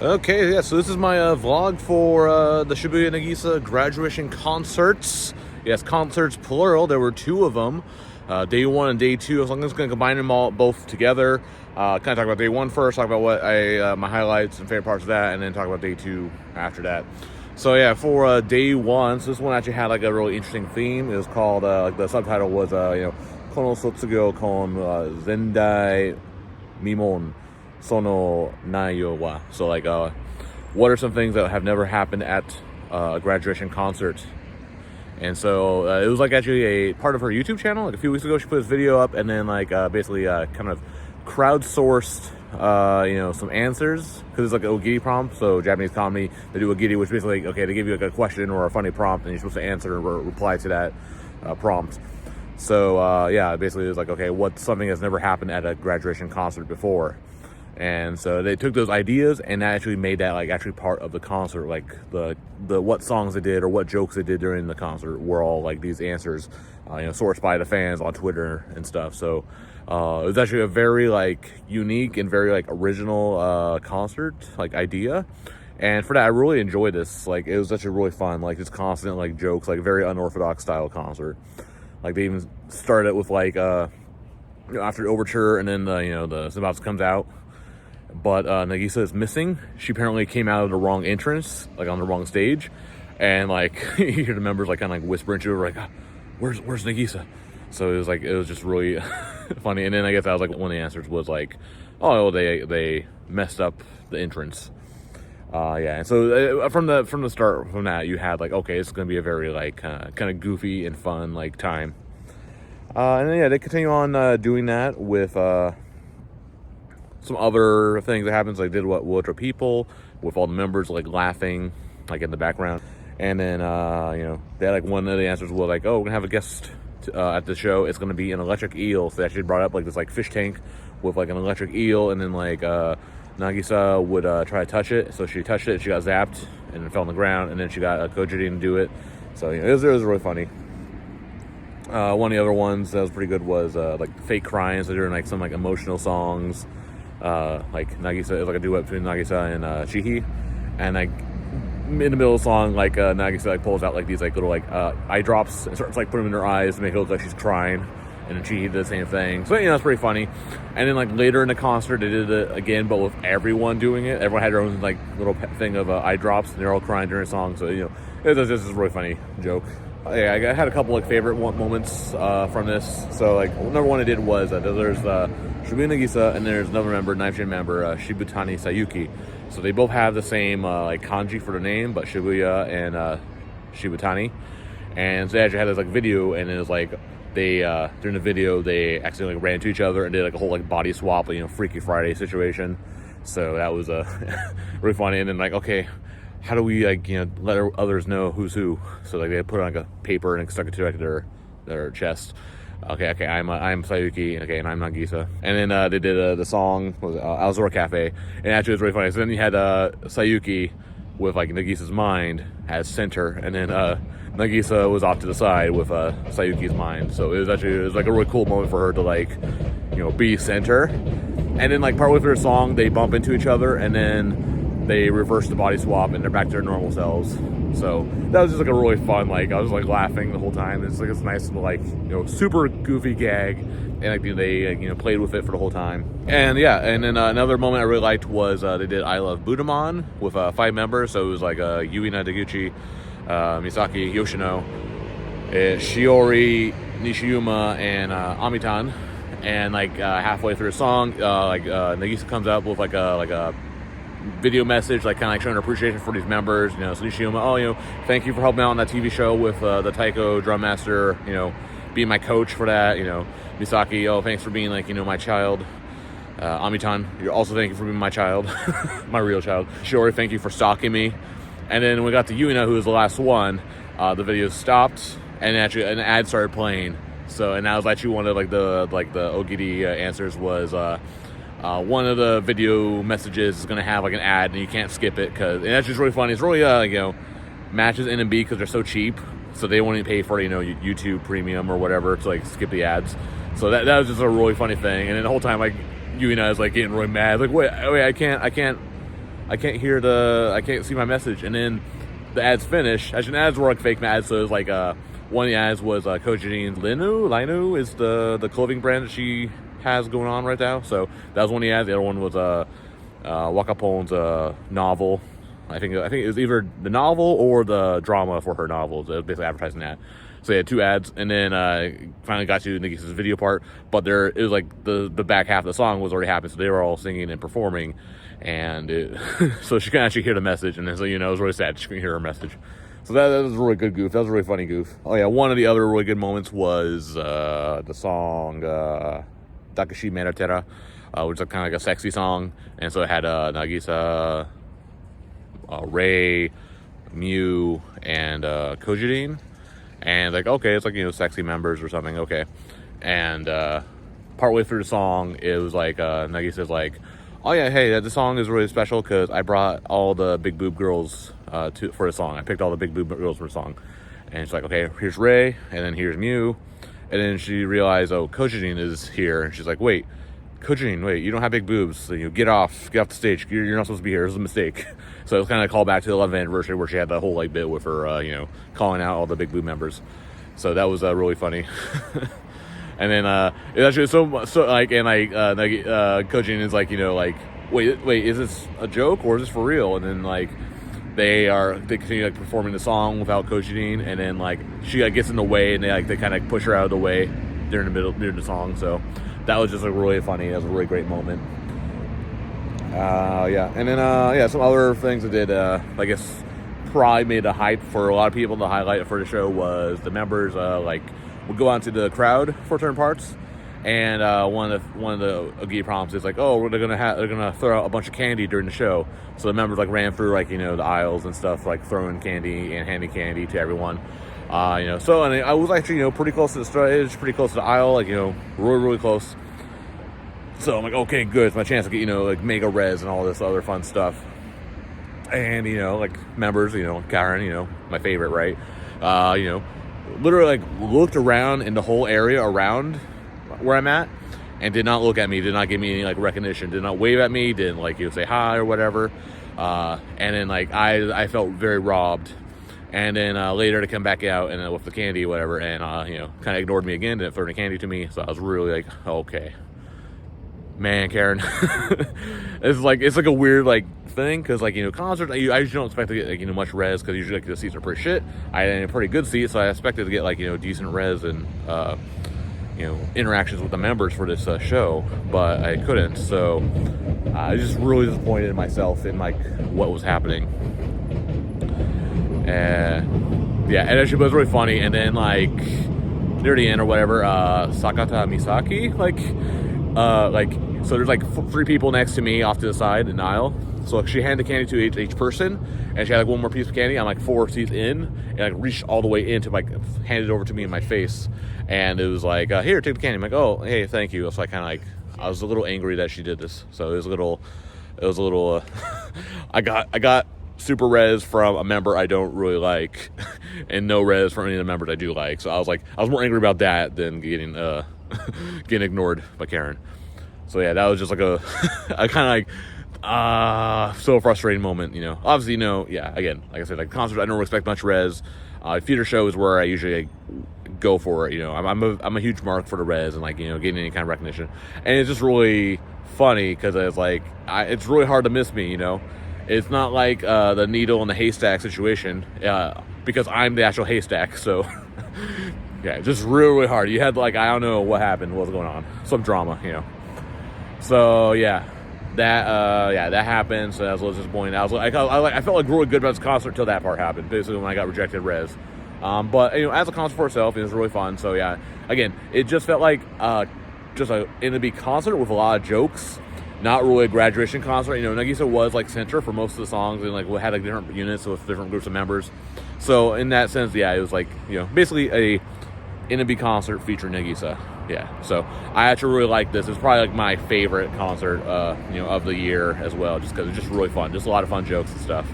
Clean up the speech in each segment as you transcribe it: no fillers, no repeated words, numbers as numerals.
Okay, yeah, so this is my vlog for the Shibuya Nagisa Graduation Concerts. Yes, concerts plural. There were two of them, day one and day two. So I'm just going to combine them all both together. Kind of talk about day one first, talk about what my highlights and favorite parts of that, and then talk about day two after that. So yeah, for day one, so this one actually had like a really interesting theme. It was called, like the subtitle was, Kono Sotsugo kon Zendai Mimon Sono Naiyo wa. So like, what are some things that have never happened at a graduation concert? And so it was like actually a part of her YouTube channel. Like a few weeks ago, she put this video up, and then like basically kind of crowdsourced some answers, because it's like an ogiri prompt. So Japanese comedy, they do ogiri, which basically okay, they give you like a question or a funny prompt, and you're supposed to answer or reply to that prompt. So yeah, basically it was like, okay, what's something that's never happened at a graduation concert before? And so they took those ideas and actually made that like actually part of the concert. Like the what songs they did or what jokes they did during the concert were all like these answers, sourced by the fans on Twitter and stuff. So it was actually a very like unique and very like original concert like idea. And for that, I really enjoyed this. Like it was actually really fun. Like just constant like jokes, like very unorthodox style concert. Like they even started with like after the overture, and then the Sendoff comes out. But Nagisa is missing. She apparently came out of the wrong entrance, like on the wrong stage, and like you hear the members like kind of like whispering to her, like, "Where's Nagisa?" So it was just really funny. And then I guess that was like one of the answers was like, "Oh, they messed up the entrance." Yeah, and so from the start, from that you had like, okay, it's gonna be a very like kind of goofy and fun like time. And then yeah, they continue on doing that with some other things that happens. Like did what Ultra people with all the members like laughing like in the background. And then they had like one of the answers was like, oh, we're gonna have a guest at the show. It's gonna be an electric eel. So they actually brought up like this like fish tank with like an electric eel, and then like Nagisa would try to touch it. So she touched it, she got zapped and it fell on the ground, and then she got Kojiri to do it. So it was really funny. One of the other ones that was pretty good was like fake crying. So during like some like emotional songs, like Nagisa, it was like a duet between Nagisa and Chihi, and like in the middle of the song, like Nagisa like pulls out like these like little like eye drops and starts like putting them in her eyes to make it look like she's crying, and then Chihi did the same thing. So it's pretty funny. And then like later in the concert, they did it again, but with everyone doing it. Everyone had their own like little thing of eye drops, and they're all crying during a song. So it was just a really funny joke. Yeah, I had a couple like favorite moments from this. So like number one I did was there's Shibuya Nagisa, and there's another member, 9th member, Shibutani Sayuki. So they both have the same like kanji for the name, but Shibuya and Shibutani. And so they actually had this like video, and it was like they during the video they accidentally ran into each other and did like a whole like body swap, Freaky Friday situation. So that was really funny. And then like, okay, how do we like let others know who's who? So like they put on like a paper and stuck it to like their chest. Okay, I'm Sayuki, okay, and I'm Nagisa. And then they did the song, what was it, Alzora Cafe, and actually it was really funny. So then you had Sayuki with like Nagisa's mind as center, and then Nagisa was off to the side with Sayuki's mind. So it was like a really cool moment for her to like be center. And then like partway through the song they bump into each other, and then they reverse the body swap and they're back to their normal selves. So that was just like a really fun, like I was like laughing the whole time. It's like this nice like super goofy gag, and like they played with it for the whole time. And yeah, and then another moment I really liked was they did I Love Budamon with 5 members. So it was like Yuina Deguchi, Misaki Yoshino, Shiori Nishiyuma, and Amitan. And like halfway through the song, Nagisa comes up with like a video message, like kind of like showing her appreciation for these members. So Nishiyuma, thank you for helping out on that TV show with the taiko drum master, being my coach for that. Misaki, thanks for being like my child. Amitan, you're also thank you for being my child, my real child. Shiori, thank you for stalking me. And then we got to Yuina, who was the last one. The video stopped, and actually an ad started playing. So, and that was actually one of like the ogiri answers was one of the video messages is going to have like an ad, and you can't skip it, and that's just really funny. It's really matches N and B because they're so cheap, so they won't even pay for YouTube Premium or whatever to like skip the ads. So that was just a really funny thing. And then the whole time like Yuina is like getting really mad, like wait, I can't I can't see my message. And then the ads finished. Actually, the ads were like fake ads, so it was like one of the ads was Kojini's Linu is the clothing brand that she has going on right now. So that was one of the ads. The other one was Wakapon's novel. I think it was either the novel or the drama for her novels. It was basically advertising that. So yeah, 2 ads, and then finally got to Nagisa's video part. But it was like the back half of the song was already happening, so they were all singing and performing, and so she couldn't actually hear the message, and then, so it was really sad she couldn't hear her message. So that was a really good goof. That was a really funny goof. Oh yeah, one of the other really good moments was the song Takashi Meratera, which is kind of like a sexy song, and so it had Nagisa, Ray, Mew, and Kojin. And like, okay, it's like, sexy members or something, okay. And partway through the song, it was like Nagisa's like, oh yeah, hey, this song is really special because I brought all the big boob girls for the song. I picked all the big boob girls for the song. And she's like, okay, here's Ray, and then here's Mew. And then she realized, oh, Kojin is here. And she's like, wait, Kojin, you don't have big boobs. So, get off the stage. You're not supposed to be here. This is a mistake. So it was kind of a call back to the 11th anniversary where she had that whole like bit with her, calling out all the big boob members. So that was really funny. And then it actually so like, and like Kojin is like, wait, is this a joke or is this for real? And then like they continue like performing the song without Kojin, and then like she like gets in the way, and they kind of push her out of the way during the song. So that was just really funny. That was a really great moment. And then some other things that did I guess probably made a hype for a lot of people. The highlight for the show was the members would go out to the crowd for certain parts, and one of the Ogi prompts is like, oh, they're gonna throw out a bunch of candy during the show. So the members like ran through the aisles and stuff, like throwing candy and handing candy to everyone. So and I was actually pretty close to the stage, pretty close to the aisle, really really close. So I'm like, okay, good, it's my chance to get mega res and all this other fun stuff. And members, Karen, my favorite, right? Literally looked around in the whole area around where I'm at, and did not look at me, did not give me any recognition, did not wave at me, didn't say hi or whatever. And then I felt very robbed. And then later to come back out and with the candy or whatever, and kind of ignored me again, didn't throw any candy to me. So I was really like, okay, man, Karen. it's like a weird thing, because concerts, I usually don't expect to get much res, because usually the seats are pretty shit. I had a pretty good seat, so I expected to get decent res and interactions with the members for this show, but I couldn't. So I was just really disappointed in myself in what was happening. And yeah, it actually was really funny. And then near the end or whatever, Sakata Misaki, so there's 3 people next to me off to the side in the aisle. So she handed candy to each person, and she had one more piece of candy. I'm 4 seats in, and reached all the way in to hand it over to me in my face. And it was here, take the candy. I'm like, oh, hey, thank you. So I was a little angry that she did this. So it was a little I got super res from a member I don't really like, and no res from any of the members I do like. So I was more angry about that than getting ignored by Karen. So yeah, that was just a kind of so frustrating moment. Obviously, yeah, again, like I said, concerts I don't expect much res. Theater show is where I usually go for it. I'm a huge mark for the res and getting any kind of recognition. And it's just really funny because it's it's really hard to miss me. It's not like the needle in the haystack situation, because I'm the actual haystack. So yeah, just really, really hard. You had I don't know what happened, what's going on, some drama, So yeah, that happened. So that was a little disappointing. I felt really good about this concert until that part happened. Basically, when I got rejected res. But as a concert for itself, it was really fun. So yeah, again, it just felt like just an NB concert with a lot of jokes. Not really a graduation concert. Nagisa was center for most of the songs, and we had different units with different groups of members. So in that sense, yeah, it was basically a NB concert featuring Nagisa. Yeah, so I actually really like this. It's probably my favorite concert, of the year as well, just because it's just really fun. Just a lot of fun jokes and stuff.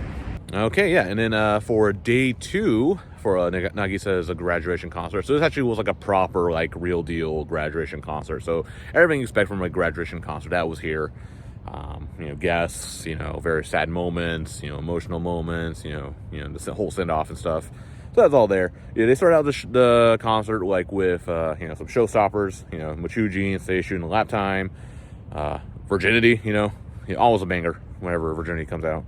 Okay, yeah, and then for day 2 for Nagisa's graduation concert. So this actually was a proper real deal graduation concert. So everything you expect from a graduation concert, that was here. guests, very sad moments, emotional moments, the whole send-off and stuff. So that's all there. Yeah, they started out the concert like with some showstoppers, Machuji and Seishun and Lap Time, Virginity, always a banger whenever Virginity comes out,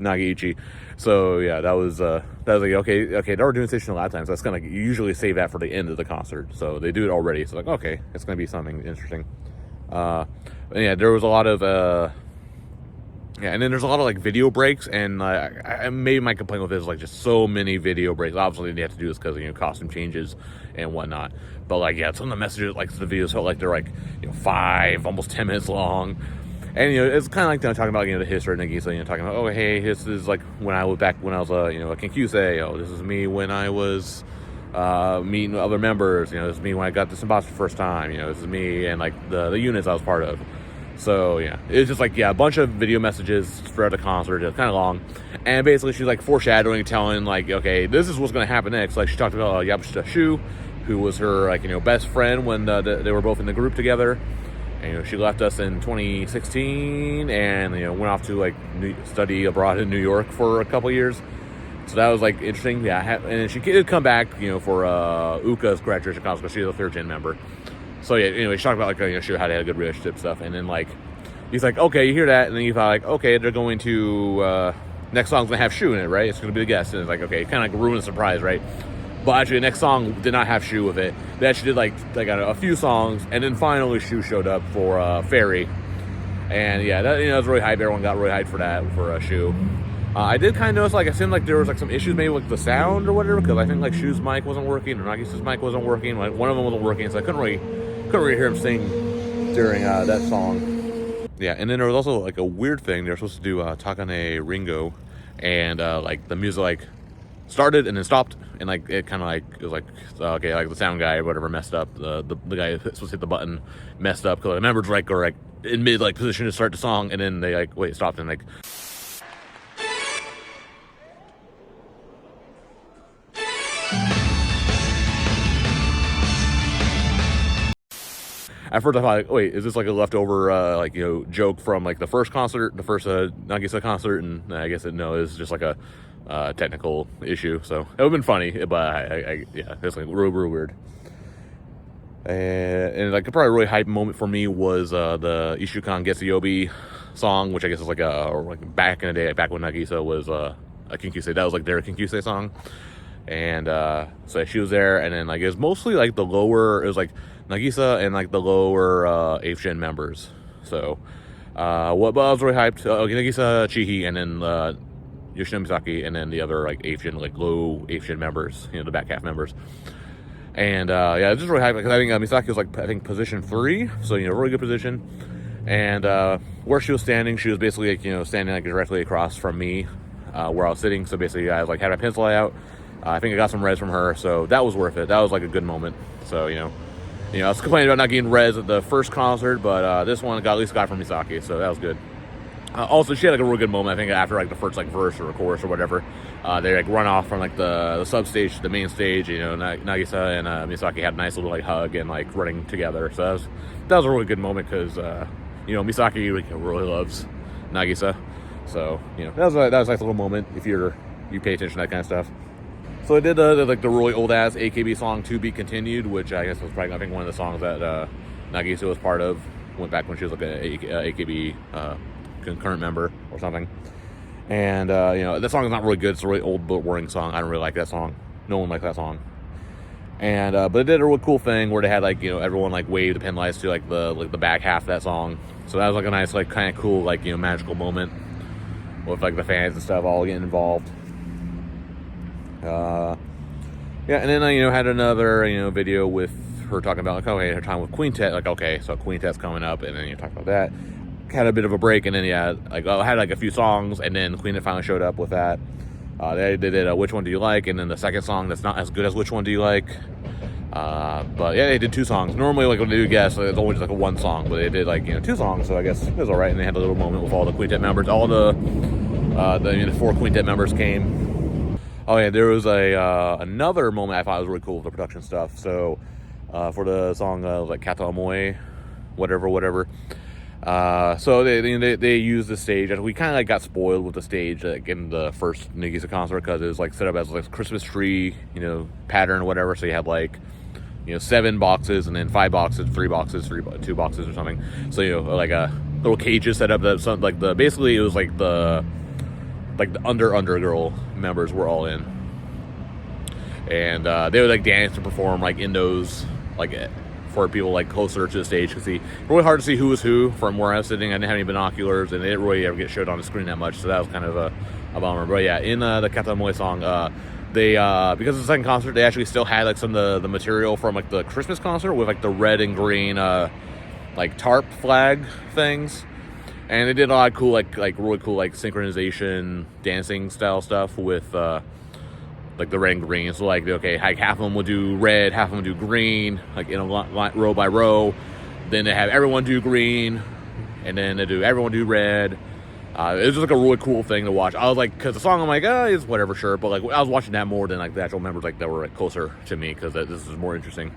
Nagaichi. So yeah, that was like okay. Now we're doing Seishun and Lap Time, so that's gonna usually save that for the end of the concert. So they do it already. So like okay, it's gonna be something interesting. And yeah, there was a lot of and then there's a lot of like video breaks, and maybe my complaint with this is like just so many video breaks. Obviously they have to do this because costume changes and whatnot, but like some of the messages, like the videos felt like they're like 5 almost 10 minutes long. And it's kind of like talking about the history of Nagisa, talking about, oh hey, this is like when I was a Kenkyusei. Oh, this is me when I was meeting other members. This is me when I got this Sendoff for the first time. This is me and like the units I was part of. So yeah, it's just like a bunch of video messages throughout the concert. It's kind of long, and basically she's like foreshadowing, telling like, okay, this is what's going to happen next. Like she talked about Yabushita Shu, who was her best friend when they were both in the group together. And she left us in 2016, and went off to study abroad in New York for a couple years. So that was like interesting. Yeah, and she did come back for Uka's graduation concert because she's a 3rd gen member. So yeah, anyway, she talked about she how they had a good relationship stuff, and then he's like, okay, you hear that, and then you thought like, okay, they're going to next song's gonna have Shu in it, right? It's gonna be the guest, and it's like, okay, kind of like ruined the surprise, right? But actually, the next song did not have Shu with it. They actually did a few songs, and then finally Shu showed up for Fairy, and yeah, that was really hype. Everyone got really hyped for that for Shu. I did kind of notice it seemed like there was some issues maybe with the sound or whatever, because I think Shu's mic wasn't working or Nagisa's mic wasn't working. One of them wasn't working, so I couldn't really hear him sing during that song. Yeah, and then there was also a weird thing. They were supposed to do Takane Ringo, and the music started and then stopped, and it kind of it was okay, the sound guy or whatever messed up. The guy who's supposed to hit the button messed up because the members were in mid position to start the song, and then they wait, stopped, and at first I thought, wait, is this a leftover joke from the first concert, the first Nagisa concert? And I guess it's just a technical issue. So it would have been funny, but it's real weird. And probably a really hype moment for me was the Ishukan Getsuyobi song, which I guess is back in the day, back when Nagisa was a Kinkyusei. That was their Kinkyusei song. And so she was there, and then it was mostly the lower, it was Nagisa and the lower 8th gen members. So but I was really hyped. Nagisa, Chihi, and then Yoshino Misaki, and then the other 8th gen, low 8th gen members, the back half members. And yeah, just really hyped because I think Misaki was position 3, so really good position. And where she was standing, she was basically standing directly across from me, where I was sitting. So basically I had my pencil out. I think I got some res from her, so that was worth it. That was a good moment. So I was complaining about not getting res at the first concert, but this one at least got from Misaki, so that was good. Also, she had a real good moment. I think after the first verse or chorus or whatever, they run off from the sub stage to the main stage. Nagisa and Misaki had a nice little hug and running together. So that was a really good moment because Misaki really loves Nagisa. So that was a nice little moment if you pay attention to that kind of stuff. So I did the really old ass AKB song "To Be Continued," which I guess was probably one of the songs that Nagisa was part of. Went back when she was an AKB concurrent member or something. And that song is not really good. It's a really old but boring song. I don't really like that song. No one likes that song. And but it did a really cool thing where they had everyone wave the pen lights to the back half of that song. So that was a nice kind of cool magical moment with the fans and stuff all getting involved. Yeah, and then I had another video with her talking about her time with Quintet. Okay, so Quintet's coming up, and then talk about that. Had a bit of a break, and then I had a few songs, and then Quintet finally showed up with that. They did Which One Do You Like, and then the second song that's not as good as Which One Do You Like. But yeah, they did 2 sonds. Normally when they do guests, it's always a 1 song, but they did 2 songs, so I guess it was alright. And they had a little moment with all the Quintet members. All the 4 Quintet members came. Oh yeah, there was another moment I thought was really cool with the production stuff. So for the song Kata Amoe, whatever, So they used the stage. We kind of like got spoiled with the stage like in the first Nagisa concert because it was like set up as like a Christmas tree, pattern or whatever. So you had like 7 boxes and then 5 boxes, 3 boxes, 2 boxes or something. So like a little cages set up that some like basically it was like the undergirl members were all in, and they would like dance and perform like in those like for people like closer to the stage because it's really hard to see who was who from where I was sitting. I didn't have any binoculars and they didn't really ever get showed on the screen that much, so that was kind of a bummer. But yeah, in the Katamoe song, they because of the second concert, they actually still had like some of the material from like the Christmas concert with like the red and green like tarp flag things, and they did a lot of cool like really cool like synchronization dancing style stuff with like the red and green. So like half of them will do red, half of them do green, like in a row by row. Then they have everyone do green, and then they do everyone do red. It was just like a really cool thing to watch. I was like, because the song I'm like, it's whatever, sure. But like I was watching that more than like the actual members like that were like closer to me because this is more interesting.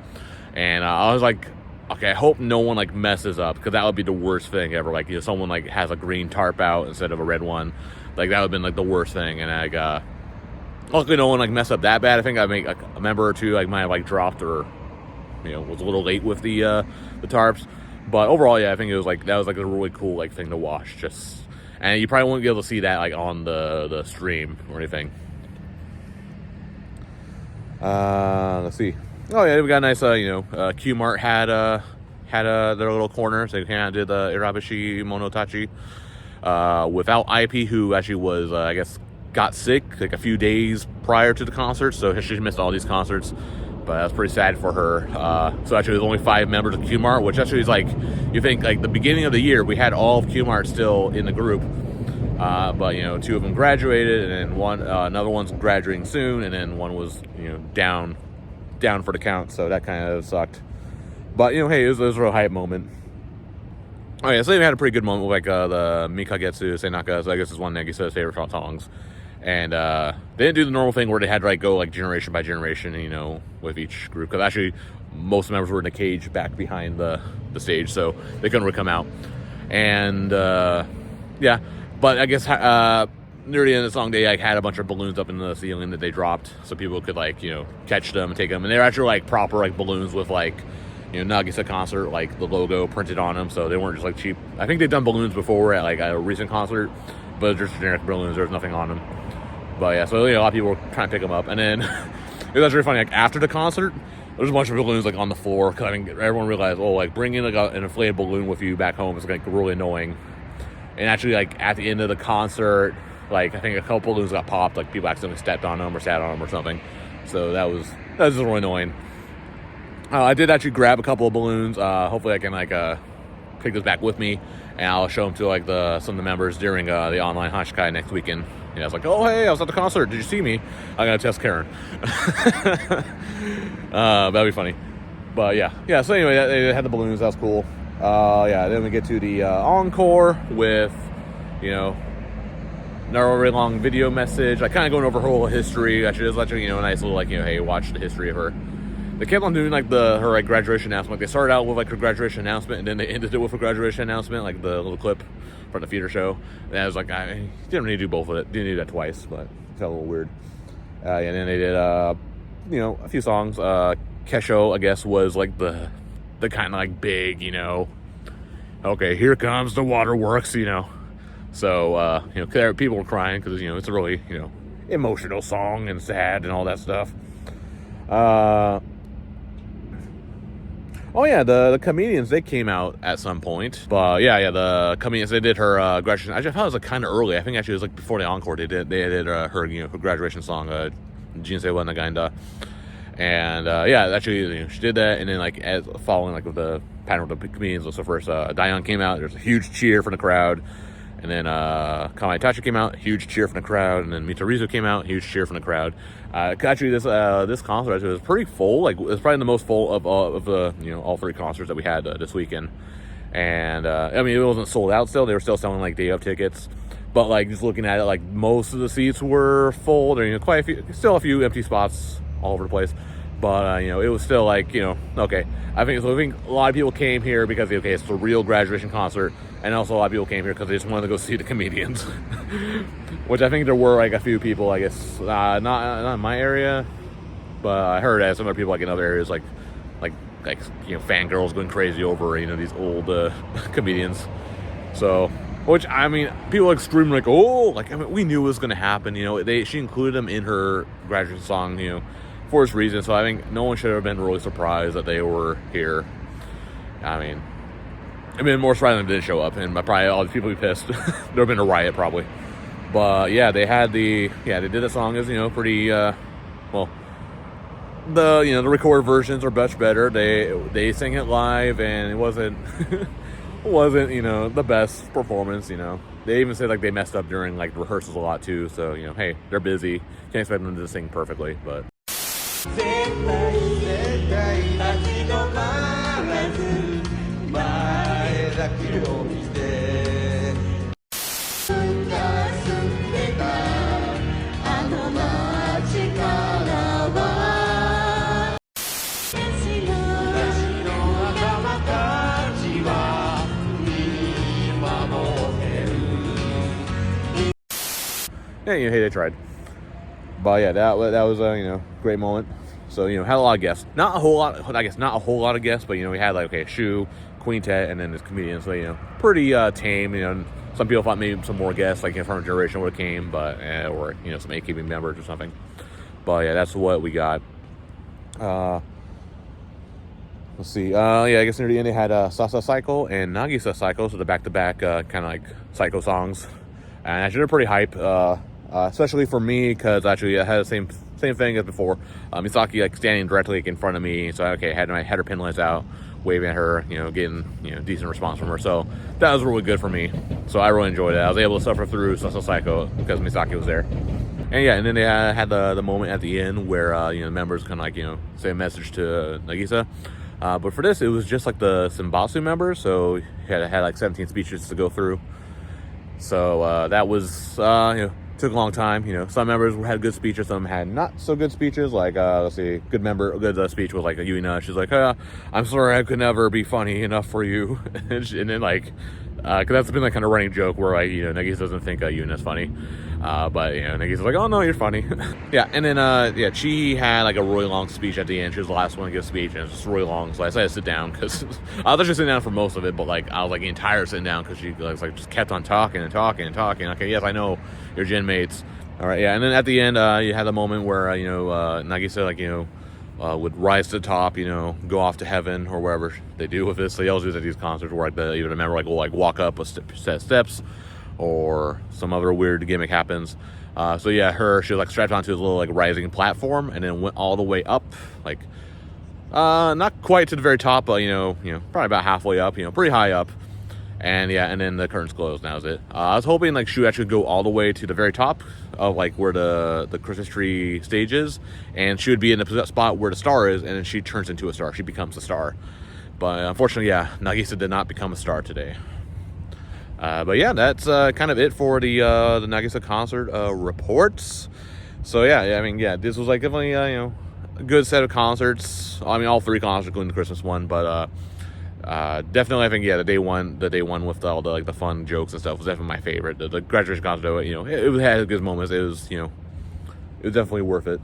And I was like, okay, I hope no one like messes up because that would be the worst thing ever. Like someone like has a green tarp out instead of a red one, like that would have been like the worst thing. And like luckily no one like messed up that bad. I think I make like a member or two like might have like dropped or was a little late with the tarps. But overall, yeah, I think it was like that was like a really cool like thing to watch. And you probably won't be able to see that like on the stream or anything. Let's see. Oh yeah, we got a nice Q Mart had their little corner. So they kind of did the Irabushi Monotachi without IP, who actually was I guess got sick like a few days prior to the concert, so she missed all these concerts. But that's pretty sad for her. So actually there's only 5 members of Q Mart, which actually is like, you think like the beginning of the year we had all of Q Mart still in the group, but 2 of them graduated, and then another one's graduating soon, and then one was down for the count, so that kind of sucked. But hey, it was a real hype moment. Oh yeah, so they had a pretty good moment with like the Mikagetsu Senaka, so I guess it's one of Nagisa's favorite songs. And they didn't do the normal thing where they had to like go like generation by generation, with each group, because actually most members were in a cage back behind the stage, so they couldn't really come out. And yeah, but I guess near the end of the song they like had a bunch of balloons up in the ceiling that they dropped so people could like catch them and take them, and they're actually like proper like balloons with like Nagisa concert like the logo printed on them, so they weren't just like cheap. I think they've done balloons before at like a recent concert, but they're just generic balloons. There's nothing on them. But yeah, so a lot of people were trying to pick them up, and then it was really funny. Like after the concert, there was a bunch of balloons like on the floor because everyone realized, like bringing like an inflated balloon with you back home is like really annoying. And actually, like at the end of the concert, like I think a couple balloons got popped. Like people accidentally stepped on them or sat on them or something. So that was just really annoying. I did actually grab a couple of balloons. Hopefully, I can like take those back with me, and I'll show them to like some of the members during the online Hashikai next weekend. I was like, oh, hey, I was at the concert. Did you see me? I'm going to test Karen. That'd be funny. But yeah. So anyway, they had the balloons. That was cool. Yeah, then we get to the encore with, not a really long video message. Like kind of going over her whole history. Actually, it was actually, a nice little, like, hey, watch the history of her. They kept on doing like her like graduation announcement. Like, they started out with like her graduation announcement, and then they ended it with her graduation announcement, like the little clip from the theater show. And I was like, I didn't need to do both of it. Didn't need that twice, but it felt a little weird. And then they did, a few songs. Kesho, I guess, was like the kind of like big, okay, here comes the waterworks, So, people were crying because, it's a really, emotional song and sad and all that stuff. Oh yeah, the comedians, they came out at some point. But yeah, the comedians, they did her graduation. I thought it was like kind of early. I think actually it was like before the encore. They did her her graduation song, Jinsei wa Nagainda. And yeah, actually she did that, and then like as following like with the pattern with the comedians. So first Dayan came out. There's a huge cheer from the crowd. And then Kamae Tachi came out, huge cheer from the crowd. And then Mitarizu came out, huge cheer from the crowd. Actually, this concert actually was pretty full. Like, it was probably the most full of the all 3 concerts that we had this weekend. And I mean, it wasn't sold out still. They were still selling like day of tickets. But like just looking at it, like most of the seats were full. There, quite a few, still a few empty spots all over the place. But it was still like okay. I think a lot of people came here because it's a real graduation concert. And also a lot of people came here because they just wanted to go see the comedians. Which I think there were like a few people, I guess, not in my area, but I heard some other people like in other areas like fangirls going crazy over these old comedians. So, which I mean, people like screaming like, oh, like, I mean, we knew it was going to happen. She included them in her graduation song, for this reason. So I think no one should have been really surprised that they were here. I mean, I've been more surprised than they did show up, and probably all the people be pissed. There would have been a riot probably. But yeah, they did the song as pretty well. The recorded versions are much better. They sang it live, and it wasn't the best performance. They even said like they messed up during like rehearsals a lot too. So hey, they're busy. Can't expect them to sing perfectly, but. Yeah, hey, they tried. But yeah, that was a great moment. So had a lot of guests. Not a whole lot. I guess not a whole lot of guests, but we had like Shu, Quintet, and then this comedian. So pretty tame. Some people thought maybe some more guests like from a generation would have came, but or some AKB members or something. But yeah, that's what we got. Let's see. I guess near the end they had Sasa Cycle and Nagisa Cycle, so the back-to-back kind of like Psycho songs, and actually they're pretty hype. Especially for me, because actually I had the same thing as before. Misaki like standing directly in front of me, so I had my header pin lights out, waving at her, getting decent response from her. So that was really good for me. So I really enjoyed it. I was able to suffer through Sasa Psycho because Misaki was there. And then they had the moment at the end where the members kind of like say a message to Nagisa. But for this, it was just like the Senbatsu members, so had like 17 speeches to go through. So that was took a long time. Some members had good speeches, some had not so good speeches. Like let's see, good speech was like a Yuina. She's like, I'm sorry I could never be funny enough for you. And then like because that's been like kind of running joke where like Nagisa doesn't think Yuina's funny, but Nagisa's like, oh no, you're funny. Yeah. And then she had like a really long speech at the end. She was the last one to give a speech, and it was just really long, so I decided to sit down because I was actually sitting down for most of it, but like I was like the entire sitting down because she like just kept on talking and talking and talking. Okay, yes, I know your gen mates. All right, yeah. And then at the end you had a moment where Nagisa like would rise to the top, go off to heaven or wherever they do with this. They always do at these concerts where either a member will like walk up a set of steps, or some other weird gimmick happens. So yeah, she was like strapped onto this little like rising platform, and then went all the way up, like not quite to the very top, but probably about halfway up, pretty high up. And yeah, and then the curtains closed. That was it. I was hoping like she actually go all the way to the very top of like where the Christmas tree stage is, and she would be in the spot where the star is, and then she turns into a star. She becomes a star. But unfortunately, yeah, Nagisa did not become a star today. But yeah, that's kind of it for the Nagisa concert reports. So yeah, I mean, yeah, this was like definitely a good set of concerts. I mean, all three concerts, including the Christmas one, but definitely I think the day one with all the like the fun jokes and stuff was definitely my favorite. The graduation concert, it had good moments. It was it was definitely worth it.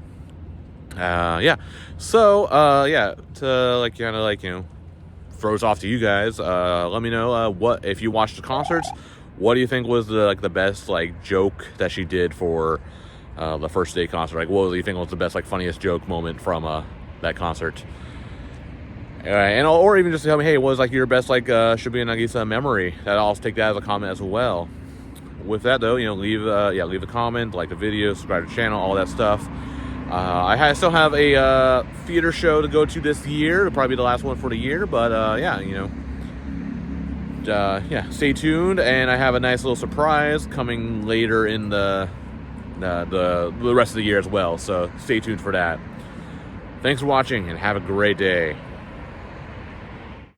Yeah. So yeah, to like kind of like throws off to you guys. Let me know what if you watched the concerts. What do you think was the best like joke that she did for the first day concert? Like, what do you think was the best like funniest joke moment from that concert? And or even just tell me, hey, what was like your best like Shibuya Nagisa memory? I'll take that as a comment as well. With that though, leave a comment, like the video, subscribe to the channel, all that stuff. I still have a theater show to go to this year. It'll probably be the last one for the year, but stay tuned. And I have a nice little surprise coming later in the rest of the year as well. So stay tuned for that. Thanks for watching, and have a great day.